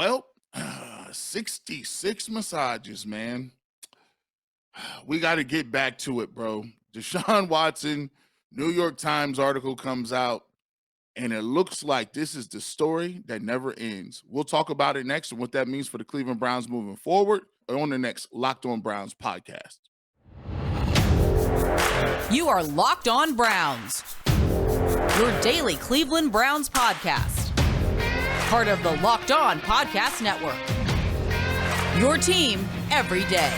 Well, 66 massages, man. We got to get back to it, bro. Deshaun Watson, New York Times article comes out, and it looks like this is the story that never ends. We'll talk about it next and what that means for the Cleveland Browns moving forward on the next Locked On Browns podcast. You are Locked On Browns, your daily Cleveland Browns podcast. Part of the Locked On Podcast Network. Your team every day.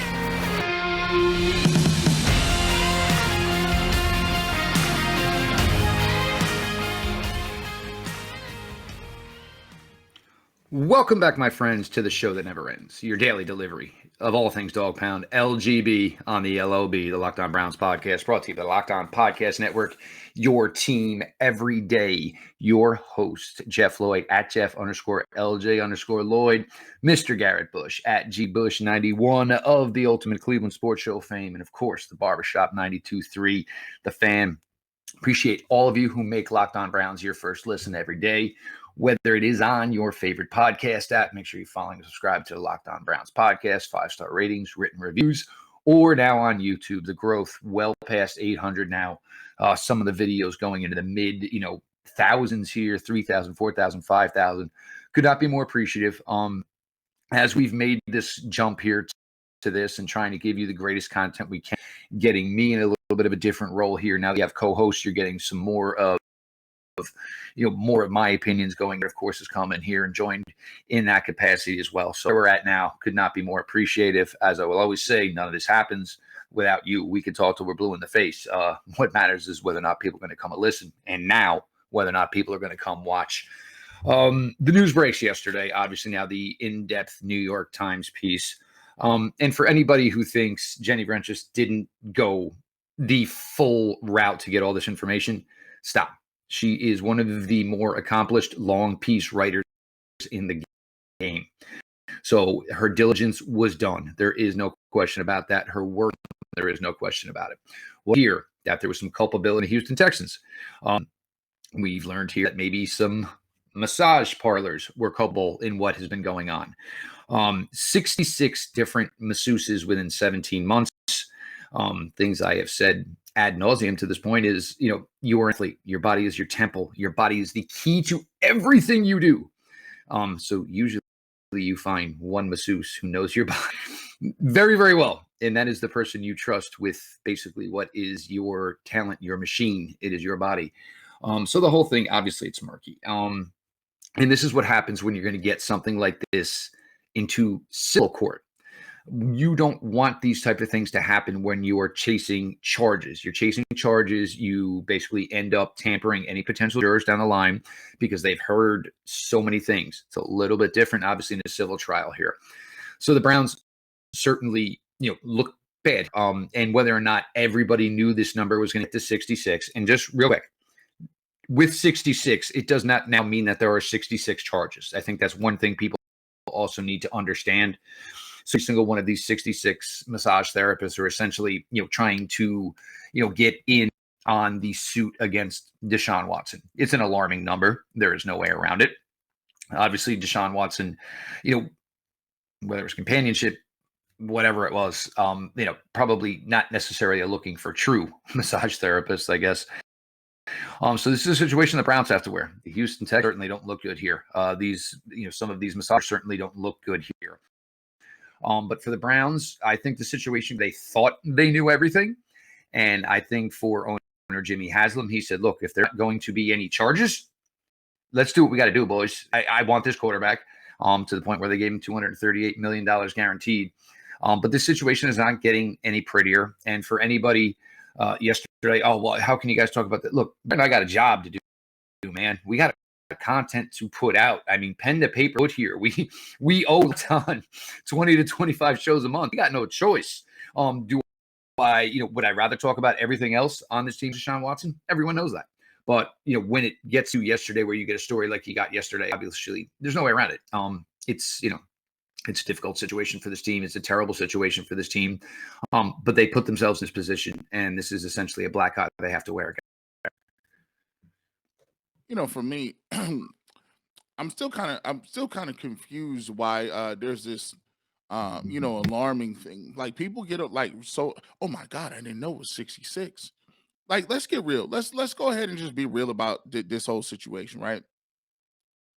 Welcome back, my friends, to the show that never ends. Your daily delivery of all things Dog Pound, LGB on the LOB, the Locked On Browns podcast, brought to you by the Locked On Podcast Network. Your team every day. Your host, Jeff Lloyd, at Jeff_LJ_Lloyd, Mr. Garrett Bush, at GBush91 of the Ultimate Cleveland Sports Show fame, and of course, the Barbershop 92.3, the Fan. Appreciate all of you who make Locked On Browns your first listen every day. Whether it is on your favorite podcast app, make sure you follow and subscribe to the Locked On Browns podcast, 5-star ratings, written reviews, or now on YouTube. The growth well past 800 now. Some of the videos going into the mid, thousands here, 3,000, 4,000, 5,000. Could not be more appreciative. As we've made this jump here to this and trying to give you the greatest content we can, getting me in a little bit of a different role here. Now that you have co-hosts, you're getting some more of more of my opinions going, of course, is coming here and joined in that capacity as well. So where we're at now could not be more appreciative. As I will always say, none of this happens without you. We can talk till we're blue in the face. What matters is whether or not people are going to come and listen, and now whether or not people are going to come watch. The news breaks yesterday, obviously now the in-depth New York Times piece. And for anybody who thinks Jenny Vrenches didn't go the full route to get all this information, stop. She is one of the more accomplished long piece writers in the game. So her diligence was done. There is no question about that. Her work, there is no question about it. Well, here that there was some culpability in the Houston Texans. We've learned here that maybe some massage parlors were culpable in what has been going on. 66 different masseuses within 17 months. Things I have said ad nauseum to this point is, you're an athlete. Your body is your temple. Your body is the key to everything you do. So usually you find one masseuse who knows your body very, very well. And that is the person you trust with basically what is your talent, your machine. It is your body. So the whole thing, obviously it's murky. And this is what happens when you're going to get something like this into civil court. You don't want these type of things to happen when you are chasing charges. You're chasing charges. You basically end up tampering any potential jurors down the line because they've heard so many things. It's a little bit different, obviously, in a civil trial here. So the Browns certainly, look bad. And whether or not everybody knew this number was going to get to 66, and just real quick, with 66, it does not now mean that there are 66 charges. I think that's one thing people also need to understand. So every single one of these 66 massage therapists are essentially, trying to, get in on the suit against Deshaun Watson. It's an alarming number. There is no way around it. Obviously, Deshaun Watson, whether it was companionship, whatever it was, probably not necessarily looking for true massage therapists, I guess. So this is a situation the Browns have to wear. The Houston Texans certainly don't look good here. Some of these massages certainly don't look good here. But for the Browns, I think the situation, they thought they knew everything. And I think for owner Jimmy Haslam, he said, look, if there aren't going to be any charges, let's do what we got to do, boys. I want this quarterback to the point where they gave him $238 million guaranteed. But this situation is not getting any prettier. And for anybody yesterday, how can you guys talk about that? Look, I got a job to do, man. We got content to put out. I mean, pen to paper put here. We owe a ton, 20 to 25 shows a month. We got no choice. Would I rather talk about everything else on this team, Deshaun Watson? Everyone knows that. But, when it gets to yesterday where you get a story like you got yesterday, obviously there's no way around it. It's a difficult situation for this team. It's a terrible situation for this team. But they put themselves in this position, and this is essentially a black eye they have to wear. For me, I'm still kind of confused why there's this alarming thing. Like people get like so, oh my God, I didn't know it was 66. Like, let's get real. Let's go ahead and just be real about this whole situation, right?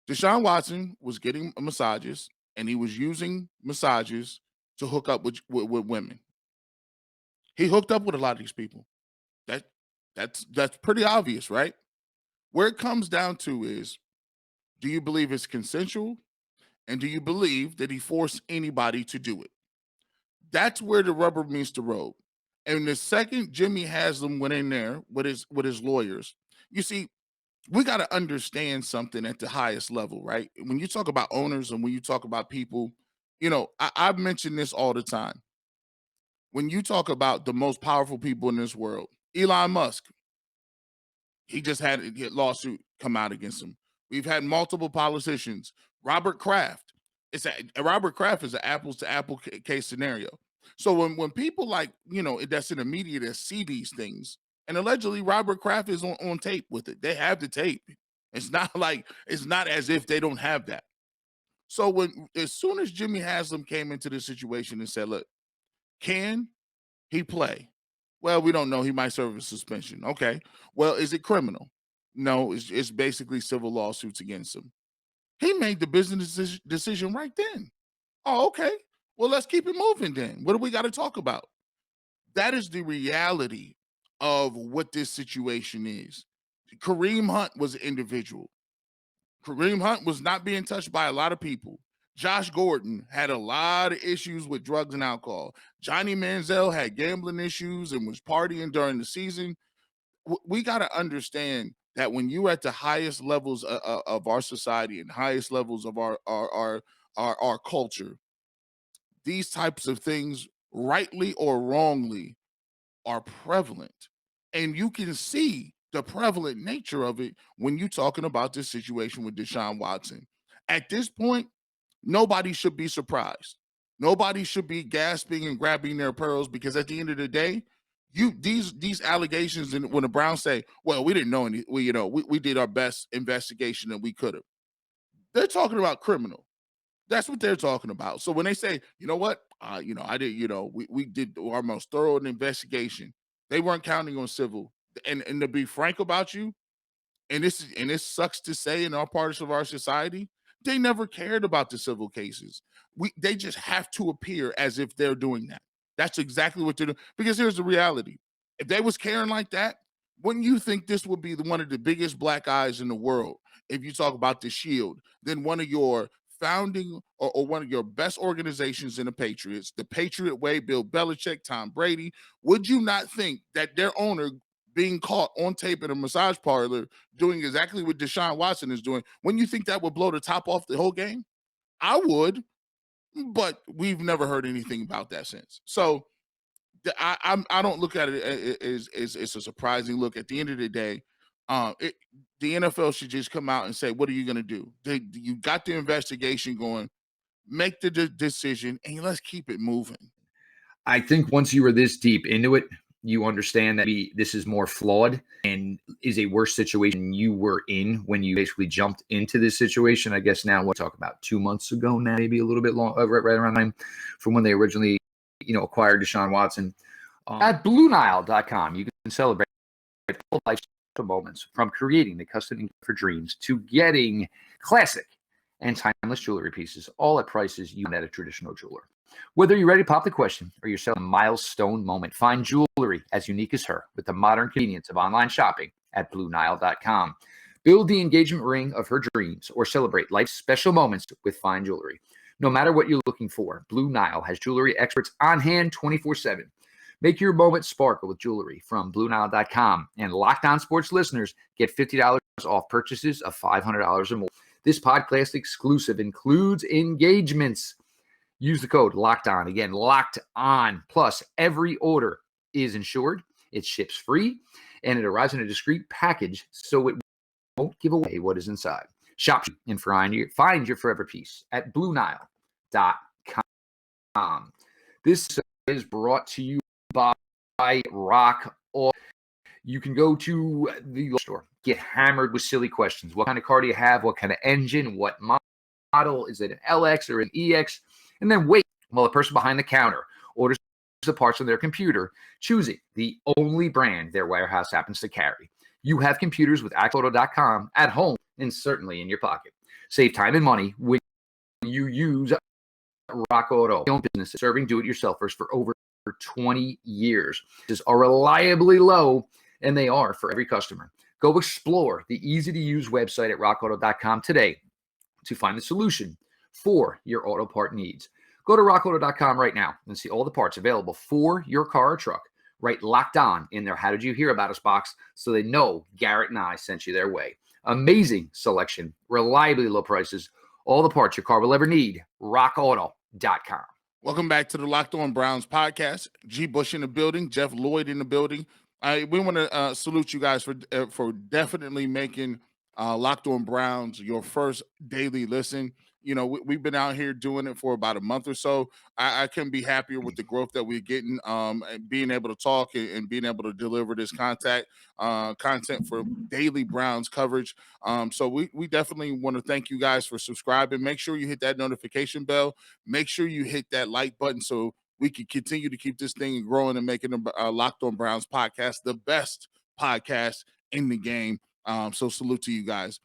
Deshaun Watson was getting massages, and he was using massages to hook up with women. He hooked up with a lot of these people. That that's pretty obvious, right? Where it comes down to is, do you believe it's consensual, and do you believe that he forced anybody to do it? That's where the rubber meets the road. And the second Jimmy Haslam went in there with his lawyers, you see, we got to understand something at the highest level, right? When you talk about owners and when you talk about people, I've mentioned this all the time. When you talk about the most powerful people in this world, Elon Musk, he just had a lawsuit come out against him. We've had multiple politicians. Robert Kraft. Robert Kraft is an apples to apple case scenario. So when people like, that's in the media that see these things, and allegedly Robert Kraft is on tape with it. They have the tape. It's not as if they don't have that. So as soon as Jimmy Haslam came into the situation and said, look, can he play? Well, we don't know. He might serve a suspension. Okay. Well, is it criminal? No, it's basically civil lawsuits against him. He made the business decision right then. Oh, okay. Well, let's keep it moving then. What do we got to talk about? That is the reality of what this situation is. Kareem Hunt was an individual. Kareem Hunt was not being touched by a lot of people. Josh Gordon had a lot of issues with drugs and alcohol. Johnny Manziel had gambling issues and was partying during the season. We got to understand that when you're at the highest levels of our society and highest levels of our culture, these types of things, rightly or wrongly, are prevalent. And you can see the prevalent nature of it when you're talking about this situation with Deshaun Watson. At this point, nobody should be surprised. Nobody should be gasping and grabbing their pearls, because at the end of the day, these allegations, and when the Browns say, well, we didn't know any, we did our best investigation that we could have. They're talking about criminal. That's what they're talking about. So when they say, you know what, I did, we did our most thorough investigation. They weren't counting on civil. And to be frank about you, and this sucks to say in our parts of our society, they never cared about the civil cases. They just have to appear as if they're doing that. That's exactly what they're doing. Because here's the reality: if they was caring like that, wouldn't you think this would be one of the biggest black eyes in the world? If you talk about the Shield, then one of your founding or one of your best organizations in the Patriots, the Patriot Way, Bill Belichick, Tom Brady, would you not think that their owner being caught on tape in a massage parlor doing exactly what Deshaun Watson is doing, when you think that would blow the top off the whole game? I would, but we've never heard anything about that since. So I don't look at it as it's a surprising look. At the end of the day, the NFL should just come out and say, what are you going to do? You got the investigation going, make the decision, and let's keep it moving. I think once you were this deep into it, you understand that this is more flawed and is a worse situation you were in when you basically jumped into this situation. I guess now we'll talk about 2 months ago now, maybe a little bit long, right around time from when they originally, acquired Deshaun Watson. At BlueNile.com, you can celebrate all life's moments, from creating the custom ink for dreams to getting classic and timeless jewelry pieces, all at prices you get at a traditional jeweler. Whether you're ready to pop the question or you're selling a milestone moment, find jewelry as unique as her with the modern convenience of online shopping at BlueNile.com. Build the engagement ring of her dreams or celebrate life's special moments with fine jewelry. No matter what you're looking for, Blue Nile has jewelry experts on hand 24/7. Make your moment sparkle with jewelry from BlueNile.com. And Locked On Sports listeners get $50 off purchases of $500 or more. This podcast exclusive includes engagements. Use the code Locked On. Again, Locked On. Plus, every order is insured. It ships free, and it arrives in a discreet package, so it won't give away what is inside. Shop and find your forever piece at BlueNile.com. This is brought to you by Rock Auto. You can go to the store, get hammered with silly questions. What kind of car do you have? What kind of engine? What model? Is it an LX or an EX? And then wait while the person behind the counter orders the parts on their computer, choosing the only brand their warehouse happens to carry. You have computers with AccessAuto.com at home and certainly in your pocket. Save time and money when you use Rock Auto. Own business serving do-it-yourselfers for over 20 years. These are reliably low, and they are for every customer. Go explore the easy-to-use website at rockauto.com today to find the solution for your auto part needs. Go to rockauto.com right now and see all the parts available for your car or truck. Right, Locked On in their How Did You Hear About Us box so they know Garrett and I sent you their way. Amazing selection, reliably low prices, all the parts your car will ever need. rockauto.com. Welcome back to the Locked On Browns podcast. G. Bush in the building, Jeff Lloyd in the building. We want to salute you guys for definitely making Locked On Browns your first daily listen. You know, we've been out here doing it for about a month or so. I couldn't be happier with the growth that we're getting, and being able to talk and being able to deliver this content for daily Browns coverage. So we definitely want to thank you guys for subscribing. Make sure you hit that notification bell. Make sure you hit that like button so we can continue to keep this thing growing and making the Locked On Browns podcast the best podcast in the game. So salute to you guys.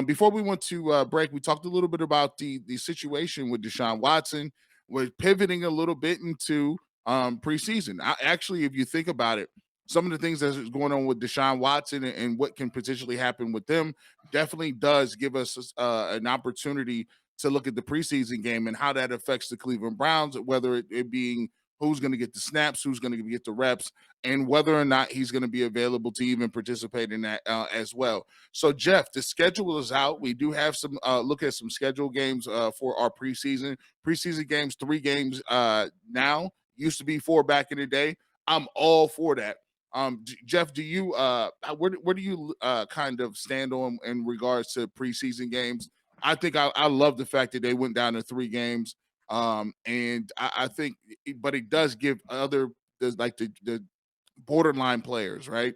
Before we went to break, we talked a little bit about the situation with Deshaun Watson. We're pivoting a little bit into preseason. Actually, if you think about it, some of the things that's going on with Deshaun Watson and what can potentially happen with them definitely does give us an opportunity to look at the preseason game and how that affects the Cleveland Browns, whether it being who's going to get the snaps, who's going to get the reps, and whether or not he's going to be available to even participate in that as well. So, Jeff, the schedule is out. We do have some look at some schedule games for our preseason. Preseason games, 3 games now. Used to be 4 back in the day. I'm all for that. Jeff, do you where do you kind of stand on in regards to preseason games? I think I love the fact that they went down to 3 games. And I think, but it does give the borderline players, right?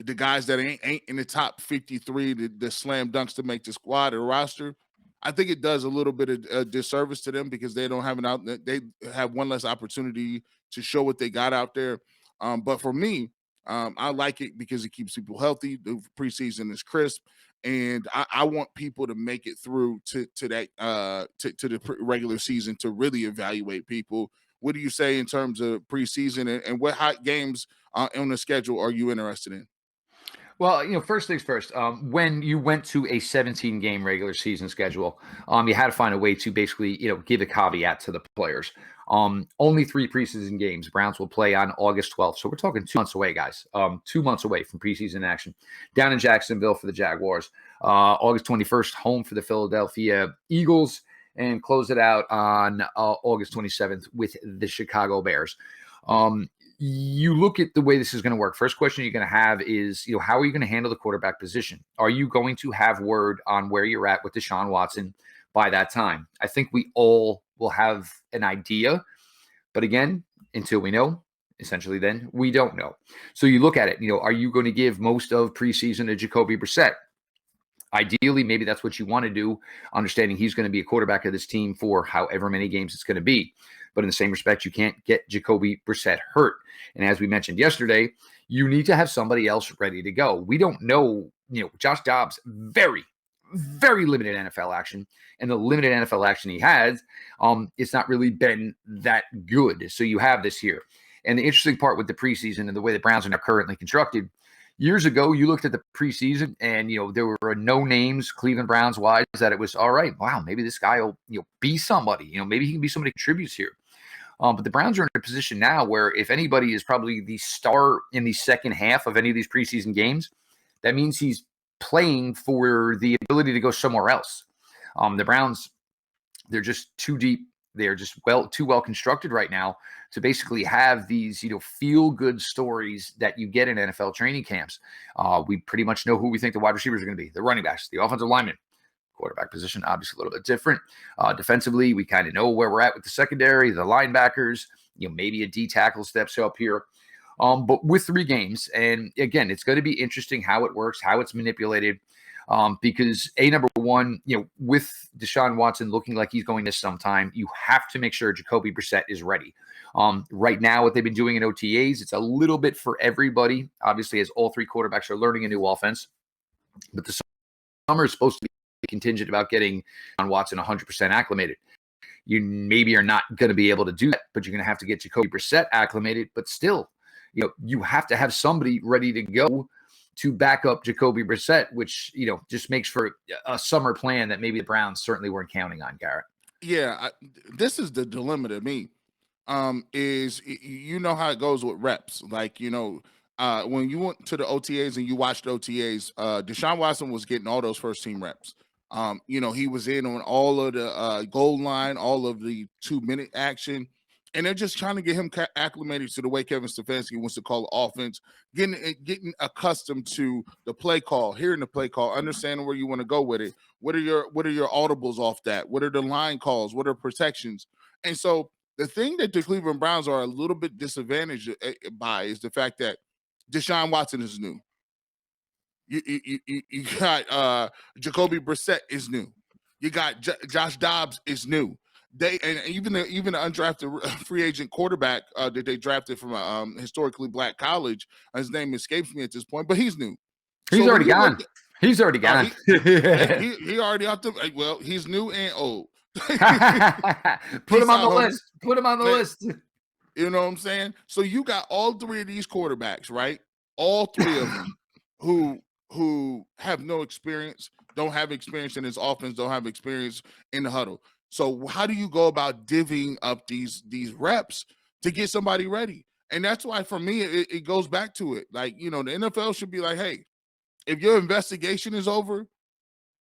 The guys that ain't in the top 53, the slam dunks to make the squad or roster. I think it does a little bit of disservice to them because they don't have they have one less opportunity to show what they got out there. But for me, I like it because it keeps people healthy. The preseason is crisp, and I want people to make it through to that to the regular season to really evaluate people. What do you say in terms of preseason and what hot games on the schedule are you interested in? Well, first things first, when you went to a 17-game regular season schedule, you had to find a way to basically, give a caveat to the players. Only 3 preseason games. Browns will play on August 12th. So we're talking 2 months away, guys. 2 months away from preseason action. Down in Jacksonville for the Jaguars. August 21st, home for the Philadelphia Eagles. And close it out on August 27th with the Chicago Bears. You look at the way this is going to work. First question you're going to have is, how are you going to handle the quarterback position? Are you going to have word on where you're at with Deshaun Watson by that time? I think we all will have an idea. But again, until we know, essentially then we don't know. So you look at it, are you going to give most of preseason to Jacoby Brissett? Ideally, maybe that's what you want to do, understanding he's going to be a quarterback of this team for however many games it's going to be. But in the same respect, you can't get Jacoby Brissett hurt. And as we mentioned yesterday, you need to have somebody else ready to go. We don't know, Josh Dobbs, very, very limited NFL action. And the limited NFL action he has, it's not really been that good. So you have this here. And the interesting part with the preseason and the way the Browns are now currently constructed, years ago, you looked at the preseason and, there were no names Cleveland Browns wise that it was all right. Wow, maybe this guy will, be somebody, maybe he can be somebody who contributes here. But the Browns are in a position now where if anybody is probably the star in the second half of any of these preseason games, that means he's playing for the ability to go somewhere else. The Browns, they're just too deep. They're just too well constructed right now to basically have these, feel good stories that you get in NFL training camps. We pretty much know who we think the wide receivers are going to be, the running backs, the offensive linemen. Quarterback position, obviously a little bit different. Defensively, we kind of know where we're at with the secondary, the linebackers, maybe a D tackle steps up here. But with 3 games, and again, it's going to be interesting how it works, how it's manipulated. Because number one, with Deshaun Watson looking like he's going to miss some time, you have to make sure Jacoby Brissett is ready. Right now, what they've been doing in OTAs, it's a little bit for everybody, obviously, as all 3 quarterbacks are learning a new offense. But the summer is supposed to be contingent about getting Deshaun Watson 100% acclimated. You maybe are not going to be able to do that, but you're going to have to get Jacoby Brissett acclimated. But still, you have to have somebody ready to go to back up Jacoby Brissett, which, just makes for a summer plan that maybe the Browns certainly weren't counting on, Garrett. Yeah, this is the dilemma to me. Is how it goes with reps. Like, when you went to the OTAs and you watched OTAs, Deshaun Watson was getting all those first team reps. He was in on all of the goal line, all of the 2-minute action. And they're just trying to get him acclimated to the way Kevin Stefanski wants to call offense, getting accustomed to the play call, hearing the play call, understanding where you want to go with it. What are your audibles off that? What are the line calls? What are protections? And so the thing that the Cleveland Browns are a little bit disadvantaged by is the fact that Deshaun Watson is new. You got Jacoby Brissett is new. You got Josh Dobbs is new. Even the undrafted free agent quarterback that they drafted from a historically black college, his name escapes me at this point, but he's new. He's already gone. He's already gone. He already out there. Well, he's new and old. Put him on the list. Put him on the list. You know what I'm saying? So you got all 3 of these quarterbacks, right? All 3 of them who have no experience, don't have experience in this offense, don't have experience in the huddle. So how do you go about divvying up these reps to get somebody ready? And that's why, for me, it goes back to it. Like, the NFL should be like, hey, if your investigation is over,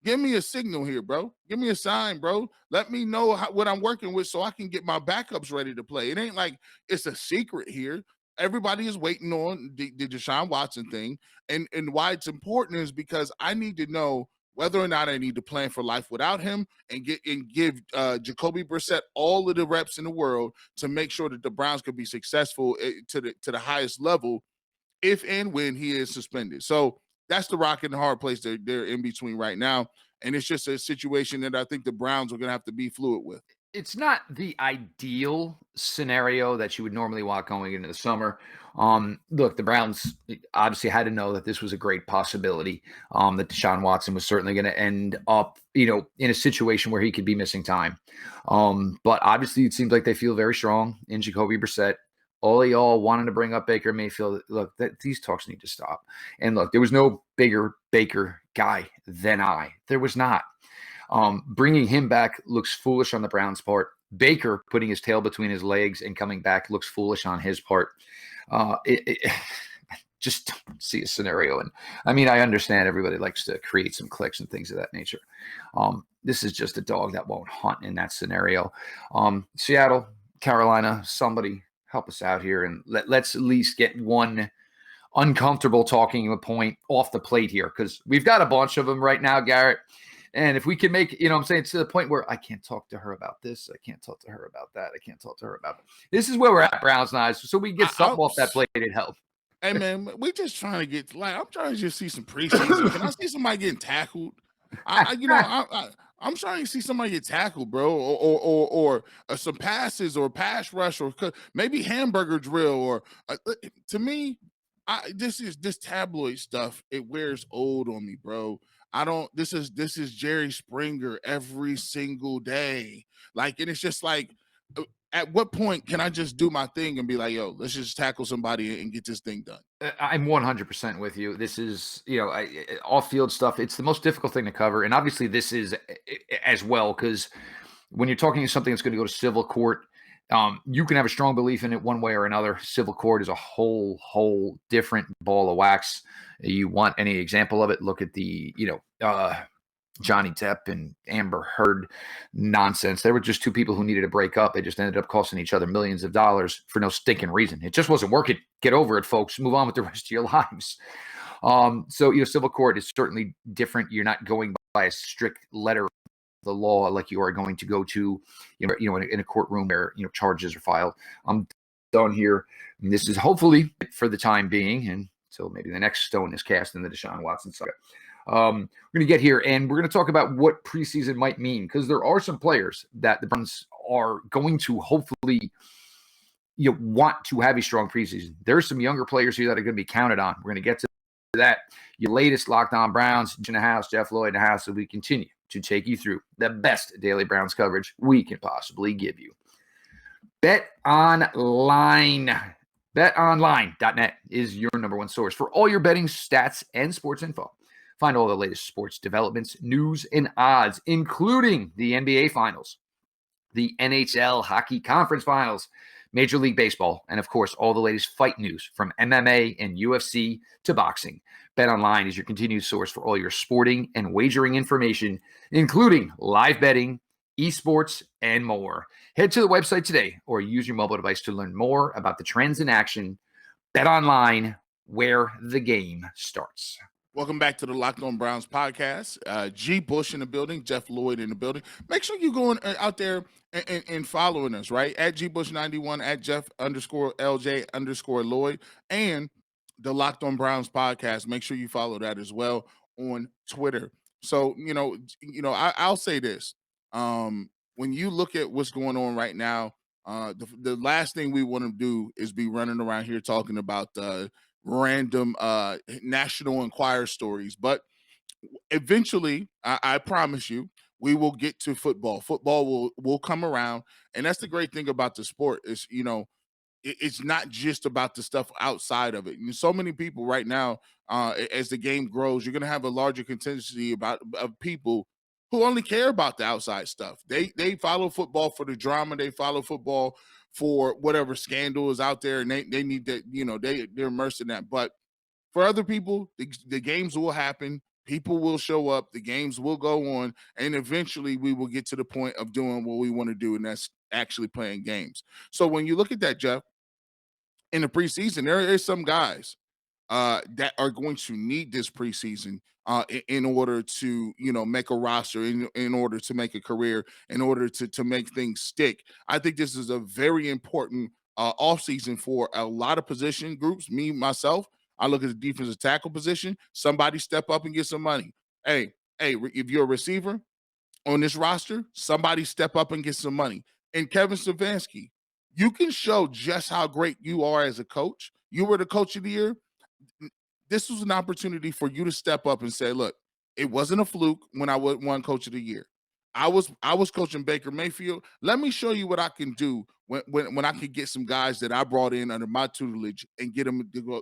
give me a signal here, bro. Give me a sign, bro. Let me know what I'm working with so I can get my backups ready to play. It ain't like it's a secret here. Everybody is waiting on the Deshaun Watson thing. And why it's important is because I need to know whether or not I need to plan for life without him and give Jacoby Brissett all of the reps in the world to make sure that the Browns could be successful to the highest level if and when he is suspended. So that's the rock and the hard place they're in between right now. And it's just a situation that I think the Browns are going to have to be fluid with. It's not the ideal scenario that you would normally want going into the summer. Look, the Browns obviously had to know that this was a great possibility, that Deshaun Watson was certainly going to end up, in a situation where he could be missing time. But obviously it seems like they feel very strong in Jacoby Brissett. All of y'all wanting to bring up Baker Mayfield. Look, these talks need to stop. And look, there was no bigger Baker guy than I. There was not. Bringing him back looks foolish on the Browns' part. Baker putting his tail between his legs and coming back looks foolish on his part. Just don't see a scenario. And I mean, I understand everybody likes to create some clicks and things of that nature. This is just a dog that won't hunt in that scenario. Seattle, Carolina, somebody help us out here and let's at least get one uncomfortable talking point off the plate here, because we've got a bunch of them right now, Garrett. And if we can make, I'm saying, to the point where I can't talk to her about this, I can't talk to her about that, I can't talk to her about it. This is where we're at, Browns Knives. So we get something off that plate, it'd help. Hey, man, we just trying to get, I'm trying to just see some preseason. Can I see somebody getting tackled? I'm trying to see somebody get tackled, bro, or some passes or pass rush or maybe hamburger drill. Or to me, this tabloid stuff, it wears old on me, bro. This is Jerry Springer every single day. And it's just like, at what point can I just do my thing and be like, yo, let's just tackle somebody and get this thing done? I'm 100% with you. This is, off-field stuff. It's the most difficult thing to cover. And obviously this is as well, because when you're talking something that's going to go to civil court, you can have a strong belief in it one way or another. Civil court is a whole different ball of wax. You want any example of it? Look at the, Johnny Depp and Amber Heard nonsense. There were just 2 people who needed to break up. They just ended up costing each other millions of dollars for no stinking reason. It just wasn't working. Get over it, folks. Move on with the rest of your lives. So, civil court is certainly different. You're not going by a strict letter of the law like you are going to go to, in a courtroom where, charges are filed. done here. And this is hopefully for the time being, and so maybe the next stone is cast in the Deshaun Watson saga. We're going to get here, and we're going to talk about what preseason might mean, because there are some players that the Browns are going to hopefully want to have a strong preseason. There's some younger players here that are going to be counted on. We're going to get to that. Your latest Locked On Browns in the house, Jeff Lloyd and Haslams. We continue to take you through the best daily Browns coverage we can possibly give you. Bet Online. BetOnline.net is your number one source for all your betting stats and sports info. Find all the latest sports developments, news, and odds, including the NBA Finals, the NHL Hockey Conference Finals, Major League Baseball, and of course, all the latest fight news from MMA and UFC to boxing. BetOnline is your continued source for all your sporting and wagering information, including live betting, esports, and more. Head to the website today or use your mobile device to learn more about the trends in action. BetOnline, where the game starts. Welcome back to the Locked On Browns podcast. G. Bush in the building, Jeff Lloyd in the building. Make sure you're going out there and following us, right? At GBush91, at Jeff_LJ_Lloyd, and the Locked On Browns podcast. Make sure you follow that as well on Twitter. So, I'll say this. When you look at what's going on right now, the last thing we want to do is be running around here talking about random National Enquirer stories. But eventually, I promise you, we will get to football. Football will come around. And that's the great thing about the sport is, it's not just about the stuff outside of it. And so many people right now, as the game grows, you're going to have a larger contingency of people who only care about the outside stuff. They follow football for the drama. They follow football for whatever scandal is out there, and they need that, they're immersed in that. But for other people, the games will happen. People will show up. The games will go on, and eventually we will get to the point of doing what we want to do, and that's actually playing games. So when you look at that, Jeff, in the preseason, there is some guys that are going to need this preseason in order to, make a roster, in order to make a career, in order to make things stick. I think this is a very important offseason for a lot of position groups. Me, myself, I look at the defensive tackle position. Somebody step up and get some money. Hey, if you're a receiver on this roster, somebody step up and get some money. And Kevin Stefanski, you can show just how great you are as a coach. You were the coach of the year. This was an opportunity for you to step up and say, look, it wasn't a fluke when I won coach of the year. I was coaching Baker Mayfield. Let me show you what I can do when I can get some guys that I brought in under my tutelage and get them to go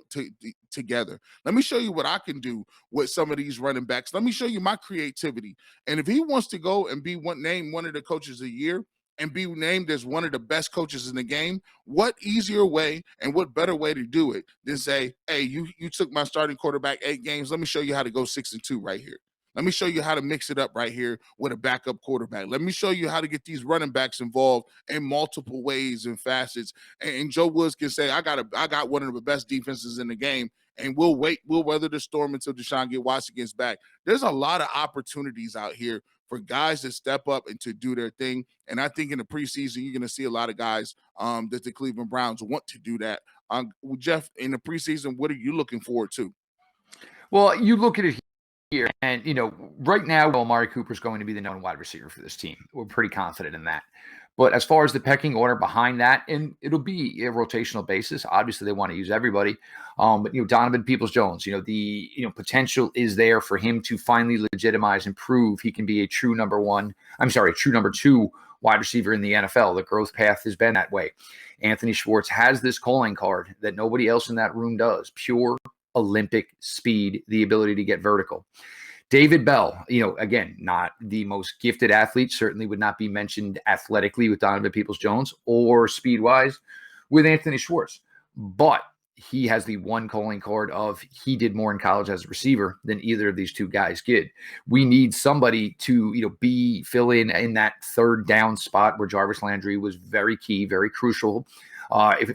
together. Let me show you what I can do with some of these running backs. Let me show you my creativity. And if he wants to go and be named one of the coaches of the year, and be named as one of the best coaches in the game, what easier way and what better way to do it than say, hey, you took my starting quarterback 8 games. Let me show you how to go 6-2 right here. Let me show you how to mix it up right here with a backup quarterback. Let me show you how to get these running backs involved in multiple ways and facets. And Joe Woods can say, I got one of the best defenses in the game, and we'll weather the storm until Deshaun Watson gets back. There's a lot of opportunities out here for guys to step up and to do their thing. And I think in the preseason, you're going to see a lot of guys that the Cleveland Browns want to do that. Jeff, in the preseason, what are you looking forward to? Well, you look at it here, and, right now, Amari Cooper is going to be the known wide receiver for this team. We're pretty confident in that. But as far as the pecking order behind that, and it'll be a rotational basis. Obviously, they want to use everybody. But Donovan Peoples-Jones, the potential is there for him to finally legitimize and prove he can be a true number 2 wide receiver in the NFL. The growth path has been that way. Anthony Schwartz has this calling card that nobody else in that room does. Pure Olympic speed, the ability to get vertical. David Bell, again, not the most gifted athlete, certainly would not be mentioned athletically with Donovan Peoples-Jones or speed-wise with Anthony Schwartz. But he has the one calling card of he did more in college as a receiver than either of these two guys did. We need somebody to, fill in that third down spot where Jarvis Landry was very key, very crucial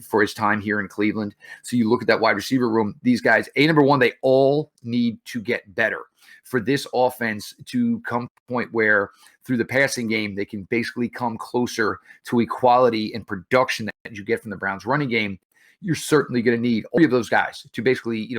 for his time here in Cleveland. So you look at that wide receiver room, these guys, number one, they all need to get better for this offense to come to a point where through the passing game, they can basically come closer to equality and production that you get from the Browns running game. You're certainly going to need all of those guys to basically,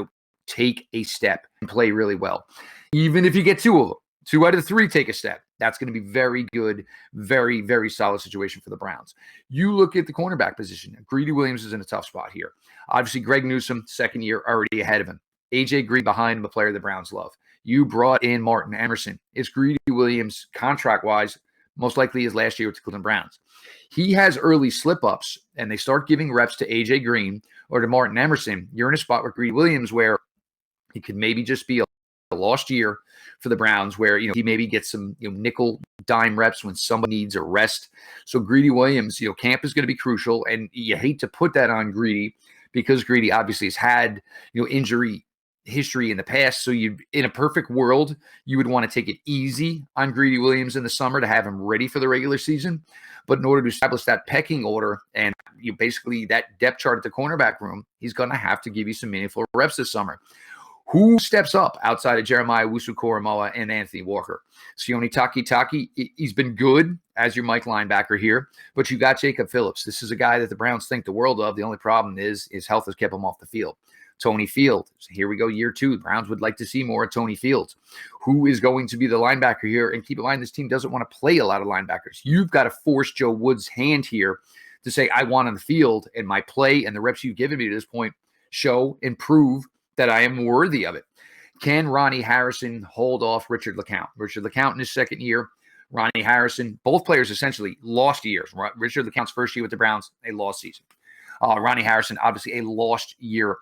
take a step and play really well. Even if you get two of them, 2 out of the 3 take a step, that's going to be very good, very, very solid situation for the Browns. You look at the cornerback position. Greedy Williams is in a tough spot here. Obviously, Greg Newsome, second year, already ahead of him. AJ Green behind him, a player the Browns love. You brought in Martin Emerson. Is Greedy Williams, contract-wise, most likely his last year with the Cleveland Browns. He has early slip-ups, and they start giving reps to A.J. Green or to Martin Emerson. You're in a spot with Greedy Williams where he could maybe just be a lost year for the Browns where, he maybe gets some nickel dime reps when somebody needs a rest. So Greedy Williams, camp is going to be crucial, and you hate to put that on Greedy because Greedy obviously has had, injury history in the past. So in a perfect world, you would want to take it easy on Greedy Williams in the summer to have him ready for the regular season. But in order to establish that pecking order and basically that depth chart at the cornerback room, he's going to have to give you some meaningful reps this summer. Who steps up outside of Jeremiah Owusu-Koramoah and Anthony Walker? Sione Takitaki, he's been good as your Mike linebacker here, but you got Jacob Phillips. This is a guy that the Browns think the world of. The only problem is his health has kept him off the field. Tony Fields. So here we go, year 2. The Browns would like to see more of Tony Fields. Who is going to be the linebacker here? And keep in mind, this team doesn't want to play a lot of linebackers. You've got to force Joe Woods' hand here to say, I want on the field, and my play and the reps you've given me to this point show and prove that I am worthy of it. Can Ronnie Harrison hold off Richard LeCounte? Richard LeCounte in his second year, Ronnie Harrison, both players essentially lost years. Richard LeCounte's first year with the Browns, a lost season. Ronnie Harrison, obviously a lost year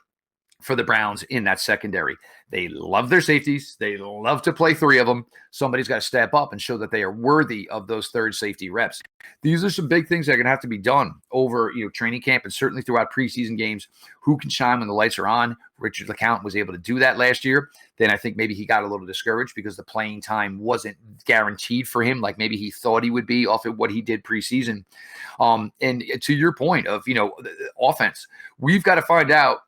for the Browns in that secondary. They love their safeties. They love to play 3 of them. Somebody's got to step up and show that they are worthy of those third safety reps. These are some big things that are going to have to be done over training camp and certainly throughout preseason games. Who can shine when the lights are on? Richard LeCounte was able to do that last year. Then I think maybe he got a little discouraged because the playing time wasn't guaranteed for him like maybe he thought he would be off of what he did preseason. And to your point of, the offense, we've got to find out,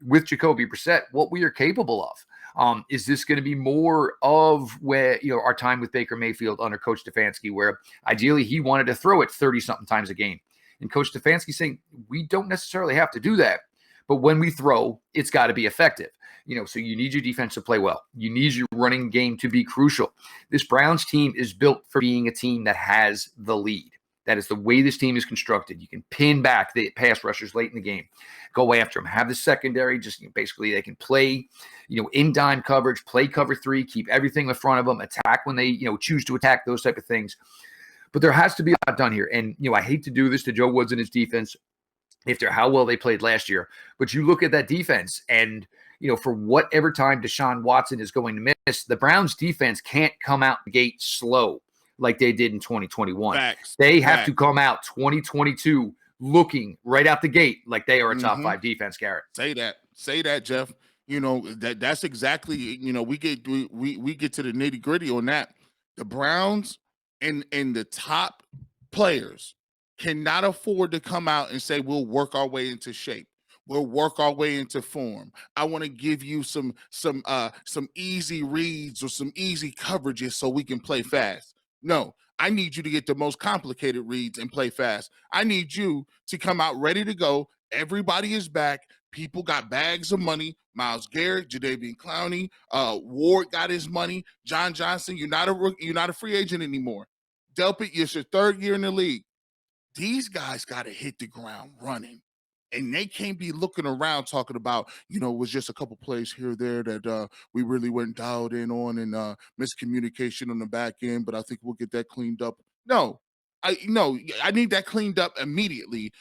with Jacoby Brissett, what we are capable of. Is this going to be more of where, our time with Baker Mayfield under Coach Stefanski, where ideally he wanted to throw it 30-something times a game. And Coach Stefanski saying, we don't necessarily have to do that. But when we throw, it's got to be effective. So you need your defense to play well. You need your running game to be crucial. This Browns team is built for being a team that has the lead. That is the way this team is constructed. You can pin back the pass rushers late in the game. Go after them. Have the secondary. Just basically they can play, in dime coverage, play cover 3, keep everything in front of them, attack when they, choose to attack, those type of things. But there has to be a lot done here. And, I hate to do this to Joe Woods and his defense after how well they played last year. But you look at that defense and, for whatever time Deshaun Watson is going to miss, the Browns defense can't come out the gate slow like they did in 2021. Facts. They have to come out 2022 looking right out the gate like they are a top 5 defense, Garrett. Say that, Jeff. That's exactly, we get to the nitty-gritty on that. The Browns and the top players cannot afford to come out and say we'll work our way into shape. We'll work our way into form. I want to give you some easy reads or some easy coverages so we can play fast. No, I need you to get the most complicated reads and play fast. I need you to come out ready to go. Everybody is back. People got bags of money. Myles Garrett, Jadeveon Clowney, Ward got his money. John Johnson, you're not a free agent anymore. Delpit, it's your 3rd year in the league. These guys got to hit the ground running. And they can't be looking around talking about, it was just a couple plays here or there that we really weren't dialed in on and miscommunication on the back end, but I think we'll get that cleaned up. No, I need that cleaned up immediately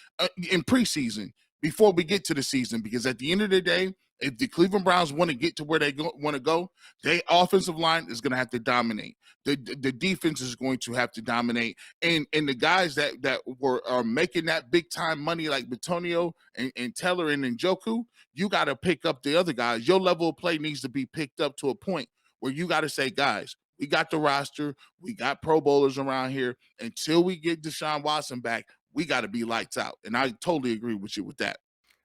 in preseason before we get to the season, because at the end of the day, If the Cleveland Browns want to get to where they want to go, their offensive line is going to have to dominate. The defense is going to have to dominate, and the guys that are making that big time money like Batonio and Teller and Njoku, you got to pick up the other guys. Your level of play needs to be picked up to a point where you got to say, guys, we got the roster, we got Pro Bowlers around here. Until we get Deshaun Watson back, we got to be lights out. And I totally agree with you with that.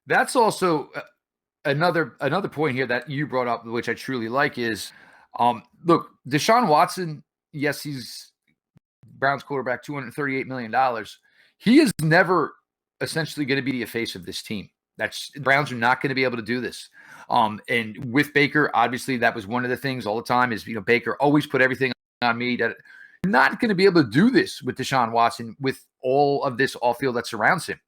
That's also another point here that you brought up, which I truly like, is look, Deshaun Watson, yes, he's Browns quarterback, $238 million. He is never essentially going to be the face of this team. Browns are not going to be able to do this. And with Baker, obviously that was one of the things all the time is, Baker always put everything on me. That you're not going to be able to do this with Deshaun Watson with all of this off field that surrounds him.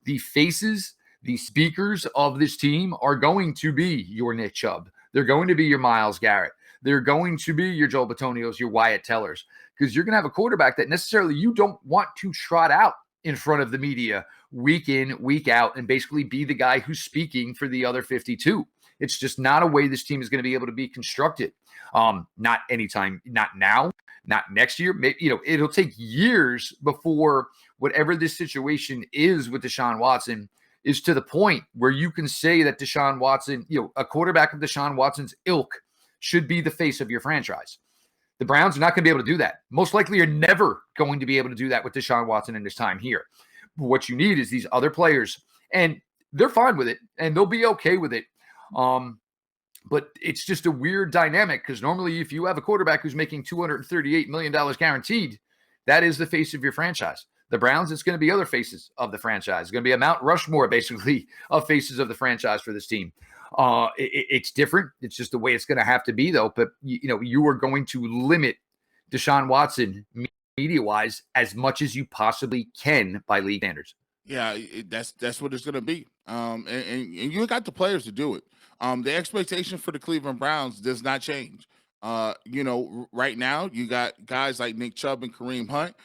The faces, the speakers of this team are going to be your Nick Chubb. They're going to be your Myles Garrett. They're going to be your Joel Batonios, your Wyatt Tellers, because you're going to have a quarterback that necessarily you don't want to trot out in front of the media week in, week out, and basically be the guy who's speaking for the other 52. It's just not a way this team is going to be able to be constructed. Not anytime, not now, not next year. Maybe, it'll take years before whatever this situation is with Deshaun Watson is to the point where you can say that Deshaun Watson, a quarterback of Deshaun Watson's ilk should be the face of your franchise. The Browns are not going to be able to do that. Most likely, you're never going to be able to do that with Deshaun Watson in his time here. What you need is these other players, and they're fine with it, and they'll be okay with it. But it's just a weird dynamic because normally if you have a quarterback who's making $238 million guaranteed, that is the face of your franchise. The Browns, it's going to be other faces of the franchise. It's going to be a Mount Rushmore, basically, of faces of the franchise for this team. It's different. It's just the way it's going to have to be, though. But, you are going to limit Deshaun Watson media-wise as much as you possibly can by league standards. Yeah, that's what it's going to be. And you got the players to do it. The expectation for the Cleveland Browns does not change. Right now you got guys like Nick Chubb and Kareem Hunt,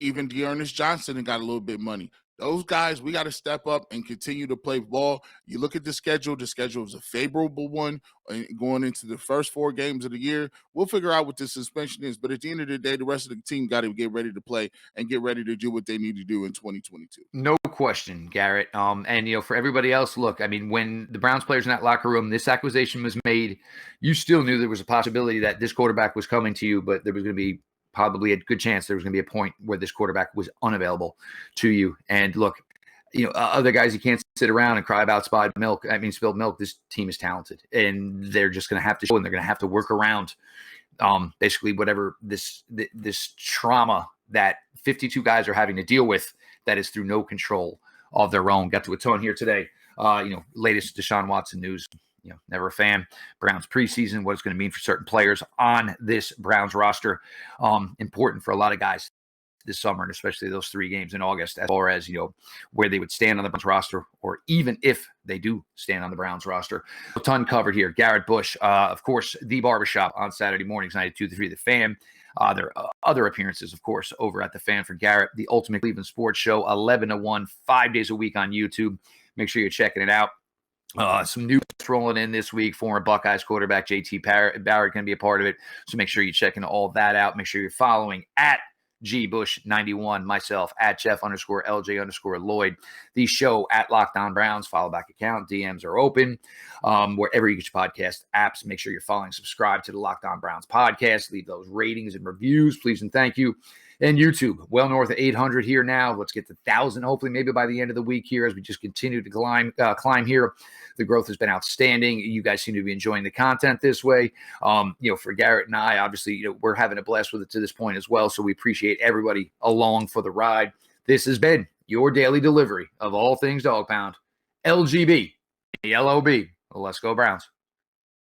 even Dearness Johnson and got a little bit of money. Those guys, we got to step up and continue to play ball. You look at the schedule is a favorable one going into the first 4 games of the year. We'll figure out what the suspension is, but at the end of the day, the rest of the team got to get ready to play and get ready to do what they need to do in 2022. No question, Garrett. And, for everybody else, look, when the Browns players in that locker room, this acquisition was made, you still knew there was a possibility that this quarterback was coming to you, but there was going to be probably a good chance there was going to be a point where this quarterback was unavailable to you. And look, other guys, you can't sit around and cry about spilled milk. This team is talented, and they're just going to have to show, and they're going to have to work around basically whatever this trauma that 52 guys are having to deal with that is through no control of their own. Got to a tone here today. Latest Deshaun Watson news. Never a fan. Browns preseason, what it's going to mean for certain players on this Browns roster. Important for a lot of guys this summer, and especially those 3 games in August, as far as, where they would stand on the Browns roster, or even if they do stand on the Browns roster. A ton covered here. Garrett Bush, of course, The Barbershop on Saturday mornings, 92.3 The Fan. There are other appearances, of course, over at The Fan for Garrett, the Ultimate Cleveland Sports Show, 11 to 1, 5 days a week on YouTube. Make sure you're checking it out. Some news rolling in this week. Former Buckeyes quarterback JT Barrett going to be a part of it. So make sure you're checking all that out. Make sure you're following at GBush91, myself at Jeff_LJ_Lloyd, the show at Locked On Browns, follow back account. DMs are open. Wherever you get your podcast apps, make sure you're following, subscribe to the Locked On Browns podcast. Leave those ratings and reviews, please and thank you. And YouTube, well north of 800 here now. Let's get to 1,000, hopefully, maybe by the end of the week here as we just continue to climb here. The growth has been outstanding. You guys seem to be enjoying the content this way. For Garrett and I, obviously, we're having a blast with it to this point as well. So we appreciate everybody along for the ride. This has been your daily delivery of all things Dog Pound. LGB, LOB. Let's go Browns.